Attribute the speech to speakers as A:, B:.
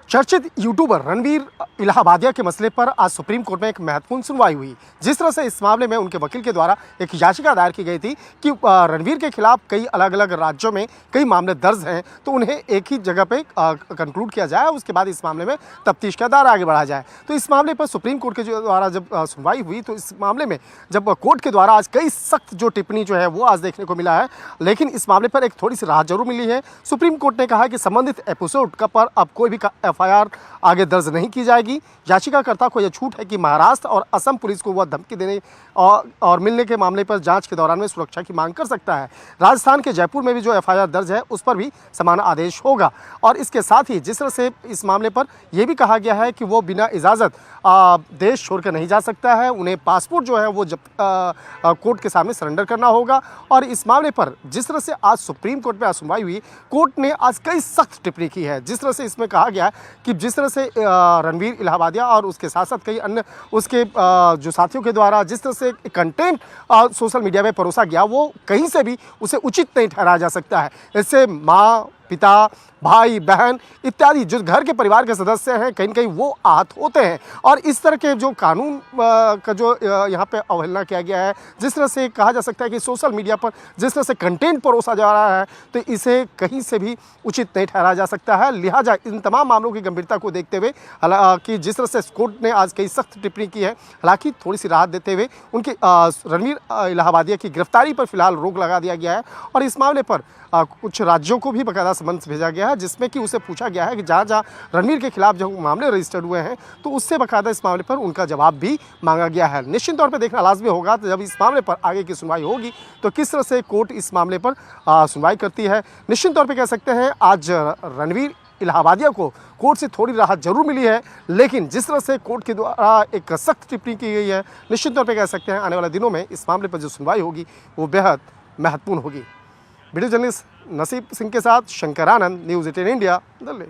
A: चर्चित यूट्यूबर रणवीर इलाहाबादिया के मसले पर आज सुप्रीम कोर्ट में एक महत्वपूर्ण सुनवाई हुई। जिस तरह से इस मामले में उनके वकील के द्वारा एक याचिका दायर की गई थी कि रणवीर के खिलाफ कई अलग अलग राज्यों में कई मामले दर्ज हैं, तो उन्हें एक ही जगह पे कंक्लूड किया जाए, उसके बाद इस मामले में तफ्तीश का दायरा आगे बढ़ा जाए। तो इस मामले पर सुप्रीम कोर्ट के द्वारा जब सुनवाई हुई, तो इस मामले में जब कोर्ट के द्वारा आज कई सख्त जो टिप्पणी जो है वो आज देखने को मिला है, लेकिन इस मामले पर एक थोड़ी सी राहत जरूर मिली है। सुप्रीम कोर्ट ने कहा कि संबंधित एपिसोड का पर अब कोई भी एफआईआर आगे दर्ज नहीं की जाएगी। याचिकाकर्ता को यह छूट है कि महाराष्ट्र और असम पुलिस को वह धमकी देने और मिलने के मामले पर जांच के दौरान में सुरक्षा की मांग कर सकता है। राजस्थान के जयपुर में भी जो एफआईआर दर्ज है उस पर भी समान आदेश होगा। और इसके साथ ही जिस तरह से इस मामले पर यह भी कहा गया है कि वो बिना इजाज़त देश छोड़कर नहीं जा सकता है, उन्हें पासपोर्ट जो है वो जब कोर्ट के सामने सरेंडर करना होगा। और इस मामले पर जिस तरह से आज सुप्रीम कोर्ट में आज सुनवाई हुई, कोर्ट ने आज कई सख्त टिप्पणी की है। जिस तरह से इसमें कहा गया कि जिस तरह से रणवीर इलाहाबादिया और उसके साथ साथ कई अन्य उसके जो साथियों के द्वारा जिस तरह से कंटेंट सोशल मीडिया में परोसा गया, वो कहीं से भी उसे उचित नहीं ठहराया जा सकता है। इससे माँ, पिता, भाई, बहन इत्यादि जो घर के परिवार के सदस्य हैं, कहीं न कहीं वो आहत होते हैं। और इस तरह के जो कानून का जो यहाँ पे अवहेलना किया गया है, जिस तरह से कहा जा सकता है कि सोशल मीडिया पर जिस तरह से कंटेंट परोसा जा रहा है, तो इसे कहीं से भी उचित नहीं ठहराया जा सकता है। लिहाजा इन तमाम मामलों की गंभीरता को देखते हुए हालांकि जिस तरह से कोर्ट ने आज कई सख्त टिप्पणी की है, हालांकि थोड़ी सी राहत देते हुए उनकी रणवीर इलाहाबादिया की गिरफ्तारी पर फिलहाल रोक लगा दिया गया है। और इस मामले पर कुछ राज्यों को भी बाकायदा समन्स भेजा गया है, जिसमें कि उसे पूछा गया है कि जहाँ जहाँ रणवीर के खिलाफ जो मामले रजिस्टर्ड हुए हैं, तो उससे बाकायदा इस मामले पर उनका जवाब भी मांगा गया है। निश्चित तौर पर देखना लाजमी होगा तो जब इस मामले पर आगे की सुनवाई होगी तो किस तरह से कोर्ट इस मामले पर सुनवाई करती है। निश्चित तौर पर कह सकते हैं आज रणवीर इलाहाबादिया को कोर्ट से थोड़ी राहत जरूर मिली है, लेकिन जिस तरह से कोर्ट के द्वारा एक सख्त टिप्पणी की गई है, निश्चित तौर पर कह सकते हैं आने वाले दिनों में इस मामले पर जो सुनवाई होगी वो बेहद महत्वपूर्ण होगी। वीडियो जर्नलिस्ट नसीब सिंह के साथ शंकर आनंद, न्यूज़ 18 इंडिया, दिल्ली।